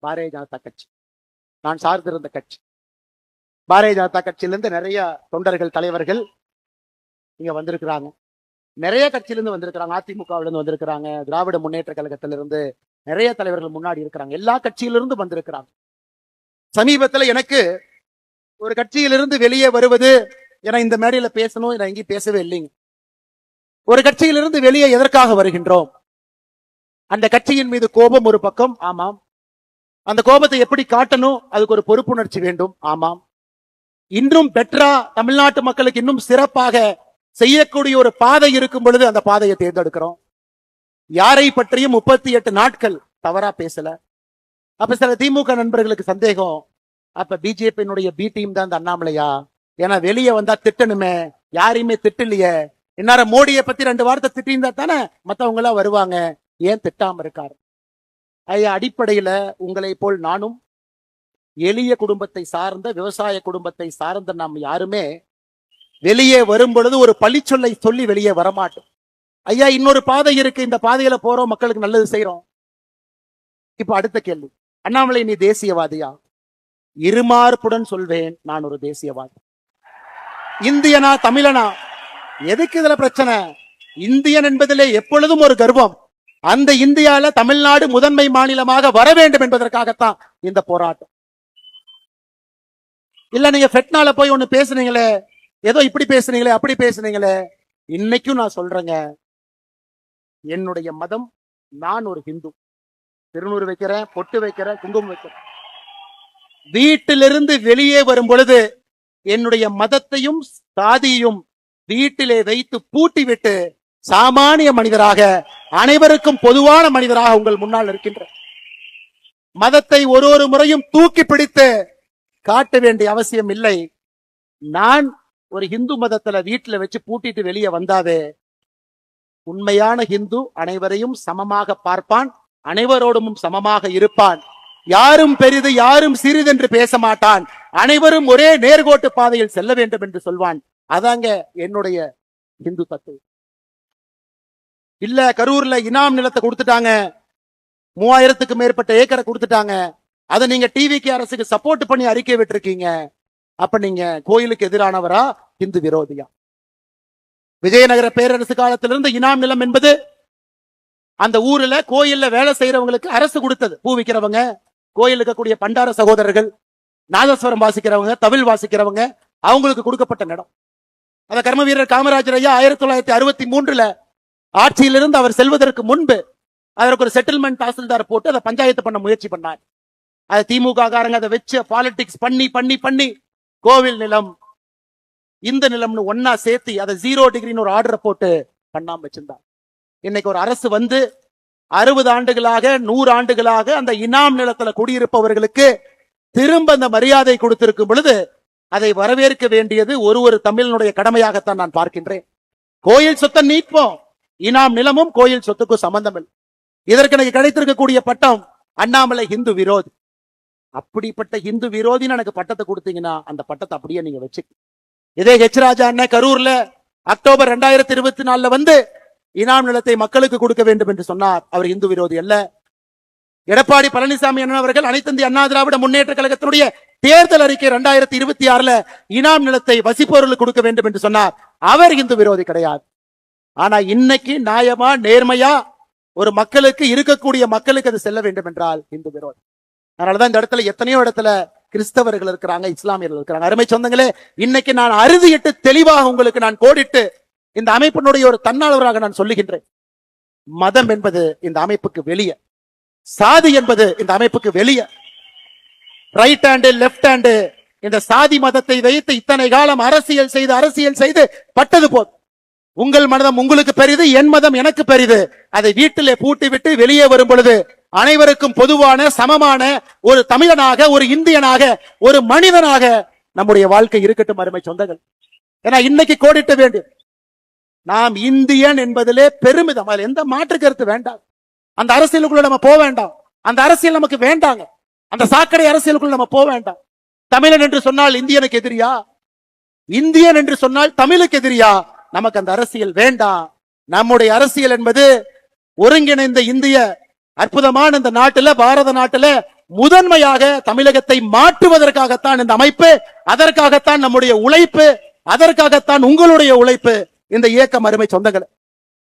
பாரதிய ஜனதா கட்சி. நான் சார்ந்திருந்த கட்சி. பாரதிய ஜனதா கட்சியிலிருந்து நிறைய தொண்டர்கள், தலைவர்கள் இங்க வந்திருக்கிறாங்க. நிறைய கட்சியிலிருந்து வந்திருக்கிறாங்க. அதிமுகவிலிருந்து வந்திருக்கிறாங்க. திராவிட முன்னேற்ற கழகத்திலிருந்து நிறைய தலைவர்கள் முன்னாடி இருக்கிறாங்க. எல்லா கட்சியிலிருந்து வந்திருக்கிறாங்க. சமீபத்தில் எனக்கு ஒரு கட்சியிலிருந்து வெளியே வருவது என இந்த மேடையில பேசணும், நான் எங்கேயும் பேசவே இல்லைங்க. ஒரு கட்சியிலிருந்து வெளியே எதற்காக வருகின்றோம்? அந்த கட்சியின் மீது கோபம் ஒரு பக்கம், ஆமாம். அந்த கோபத்தை எப்படி காட்டணும்? அதுக்கு ஒரு பொறுப்புணர்ச்சி வேண்டும், ஆமாம். இன்னும் பெட்டரா தமிழ்நாட்டு மக்களுக்கு இன்னும் சிறப்பாக செய்யக்கூடிய ஒரு பாதை இருக்கும் பொழுது அந்த பாதையை தேர்ந்தெடுக்கிறோம். யாரை பற்றியும் 38 நாட்கள் தவறா பேசல. அப்ப சில திமுக நண்பர்களுக்கு சந்தேகம், அப்ப பிஜேபியினுடைய பி டீம் தான் இந்த அண்ணாமலையா? ஏன்னா வெளியே வந்தா திட்டணுமே, யாரையுமே திட்டலையே. இன்னார மோடியை பத்தி 2 வார்த்தை திட்டிருந்தா தானே மத்தவங்க எல்லாம் வருவாங்க, ஏன் திட்டாம இருக்காரு? ஐயா, அடிப்படையில உங்களை போல் நானும் எளிய குடும்பத்தை சார்ந்த, விவசாய குடும்பத்தை சார்ந்த நாம் யாருமே வெளியே வரும் பொழுது ஒரு பழிச்சொல்லை சொல்லி வெளியே வரமாட்டோம். ஐயா, இன்னொரு பாதை இருக்கு, இந்த பாதையில போறோம், மக்களுக்கு நல்லது செய்யறோம். இப்ப அடுத்த கேள்வி, அண்ணாமலை நீ தேசியவாதியா? இருமார்புடன் சொல்வேன், நான் ஒரு தேசியவாதி. இந்தியனா தமிழனா? எதுக்கு இதுல பிரச்சனை? இந்தியன் என்பதிலே எப்பொழுதும் ஒரு கர்வம். அந்த இந்தியால தமிழ்நாடு முதன்மை மாநிலமாக வர வேண்டும் என்பதற்காகத்தான் இந்த போராட்டம். இல்ல நீங்க ஃபெட்னால போய் ஒண்ணு பேசுனீங்களே, ஏதோ இப்படி பேசுனீங்களே, அப்படி பேசுனீங்களே. இன்னைக்கும் நான் சொல்றேங்க, என்னுடைய மதம், நான் ஒரு ஹிந்து. திருநூறு வைக்கிறேன், பொட்டு வைக்கிறேன், குங்குமம் வைக்கிறேன். வீட்டிலிருந்து வெளியே வரும் பொழுது என்னுடைய மதத்தையும் சாதியையும் வீட்டிலே வைத்து பூட்டி விட்டு சாமானிய மனிதராக, அனைவருக்கும் பொதுவான மனிதராக உங்கள் முன்னால் இருக்கின்ற மதத்தை ஒரு முறையும் தூக்கி பிடித்து காட்ட வேண்டிய அவசியம் இல்லை. நான் ஒரு ஹிந்து மதத்துல வீட்டுல வச்சு பூட்டிட்டு வெளியே வந்தாவே, உண்மையான ஹிந்து அனைவரையும் சமமாக பார்ப்பான், அனைவரோடும் சமமாக இருப்பான். யாரும் பெரிது யாரும் சிறிது என்று பேச மாட்டான். அனைவரும் ஒரே நேர்கோட்டு பாதையில் செல்ல வேண்டும் என்று சொல்வான். அதாங்க என்னுடைய ஹிந்து தத்துவம். இல்ல கரூர்ல இனாம் நிலத்தை கொடுத்துட்டாங்க, 3000க்கு மேற்பட்ட ஏக்கரை கொடுத்துட்டாங்க, அதை நீங்க டிவிக்கு அரசுக்கு சப்போர்ட் பண்ணி அறிக்கை விட்டுருக்கீங்க. அப்ப நீங்க கோயிலுக்கு எதிரானவரா, ஹிந்து விரோதியா? விஜயநகர பேரரசு காலத்திலிருந்து இனாம் நிலம் என்பது அந்த ஊர்ல கோயில்ல வேலை செய்யறவங்களுக்கு அரசு கொடுத்தது. பூ விற்கிறவங்க, கோயில் இருக்கக்கூடிய பண்டார சகோதரர்கள், நாதஸ்வரம் வாசிக்கிறவங்க, தவில் வாசிக்கிறவங்க, அவங்களுக்கு கொடுக்கப்பட்ட இடம். அத கர்ம வீரர் காமராஜர் ஐயா 1963 ஆட்சியிலிருந்து அவர் செல்வதற்கு முன்பு அதற்கு ஒரு செட்டில்மெண்ட் தாசில்தார் போட்டு அதை பஞ்சாயத்து பண்ண முயற்சி பண்ணார். அது திமுக காரங்க அதை வச்சு பாலிடிக்ஸ் பண்ணி பண்ணி பண்ணி கோவில் நிலம் இந்த நிலம்னு ஒன்னா சேர்த்து அதை 0 டிகிரின்னு ஒரு ஆர்டரை போட்டு பண்ணாம வச்சிருந்தார். இன்னைக்கு ஒரு அரசு வந்து 60 ஆண்டுகளாக 100 ஆண்டுகளாக அந்த இனாம் நிலத்துல குடியிருப்பவர்களுக்கு திரும்ப அந்த மரியாதை கொடுத்திருக்கும் பொழுது அதை வரவேற்க வேண்டியது ஒரு தமிழனுடைய கடமையாகத்தான் நான் பார்க்கின்றேன். கோயில் சொத்தை நீட்போம், இனாம் நிலமும் கோயில் சொத்துக்கும் சம்பந்தம் இல்லை. இதற்கு எனக்கு கிடைத்திருக்கக்கூடிய பட்டம் அண்ணாமலை ஹிந்து விரோதி. அப்படிப்பட்ட ஹிந்து விரோதின்னு எனக்கு பட்டத்தை கொடுத்தீங்கன்னா அந்த பட்டத்தை அப்படியே நீங்க வச்சு. இதே ஹெச் ராஜா அண்ணன் கரூர்ல அக்டோபர் 2024 வந்து இனாம் நிலத்தை மக்களுக்கு கொடுக்க வேண்டும் என்று சொன்னார். அவர் இந்து விரோதி அல்ல. எடப்பாடி பழனிசாமி அண்ணன் அவர்கள் அனைத்து இந்திய அண்ணா திராவிட முன்னேற்ற கழகத்தினுடைய தேர்தல் அறிக்கை 2026 இனாம் நிலத்தை வசிப்பவர்களுக்கு கொடுக்க வேண்டும் என்று சொன்னார். அவர் இந்து விரோதி கிடையாது. ஆனா இன்னைக்கு நியாயமா நேர்மையா ஒரு மக்களுக்கு இருக்கக்கூடிய மக்களுக்கு அது செல்ல வேண்டும் என்றால் இந்து விரோதி. அதனாலதான் இந்த இடத்துல எத்தனையோ இடத்துல கிறிஸ்தவர்கள் இருக்கிறாங்க, இஸ்லாமியர்கள் இருக்கிறாங்க. அருமை சொந்தங்களே, இன்னைக்கு நான் அறுதியிட்டு தெளிவாக உங்களுக்கு நான் கோடிட்டு இந்த அமைப்பினுடைய ஒரு தன்னாளராக நான் சொல்லுகின்றேன். மதம் என்பது இந்த அமைப்புக்கு வெளியே, சாதி என்பது இந்த அமைப்புக்கு வெளியே. ரைட் ஹேண்டு லெப்ட் ஹேண்டு இந்த சாதி மதத்தை வைத்து இத்தனை காலம் அரசியல் செய்து பட்டது போதும். உங்கள் மதம் உங்களுக்கு பெரிது, என் மதம் எனக்கு பெரிது. அதை வீட்டிலே பூட்டி விட்டு வெளியே வரும் பொழுது அனைவருக்கும் பொதுவான சமமான ஒரு தமிழனாக, ஒரு இந்தியனாக, ஒரு மனிதனாக நம்முடைய வாழ்க்கை இருக்கட்டும். அருமை சொந்தங்கள், ஏன்னா இன்னைக்கு கோடிட்ட வேண்டும். நாம் இந்தியன் என்பதிலே பெருமிதம், அதில் எந்த மாற்று கருத்து வேண்டாம். அந்த அரசியலுக்குள்ள நம்ம போக வேண்டாம். அந்த அரசியல் நமக்கு வேண்டாங்க. அந்த சாக்கடை அரசியலுக்குள்ள நம்ம போக வேண்டாம். தமிழன் என்று சொன்னால் இந்தியனுக்கு எதிரியா? இந்தியன் என்று சொன்னால் தமிழுக்கு எதிரியா? நமக்கு அந்த அரசியல் வேண்டாம். நம்முடைய அரசியல் என்பது ஒருங்கிணைந்த இந்திய அற்புதமான இந்த நாட்டுல, பாரத நாட்டுல முதன்மையாக தமிழகத்தை மாற்றுவதற்காகத்தான் இந்த அமைப்பு, அதற்காகத்தான் நம்முடைய உழைப்பு, அதற்காகத்தான் உங்களுடைய உழைப்பு. இந்த இயக்கம் அருமை சொந்தங்கள்,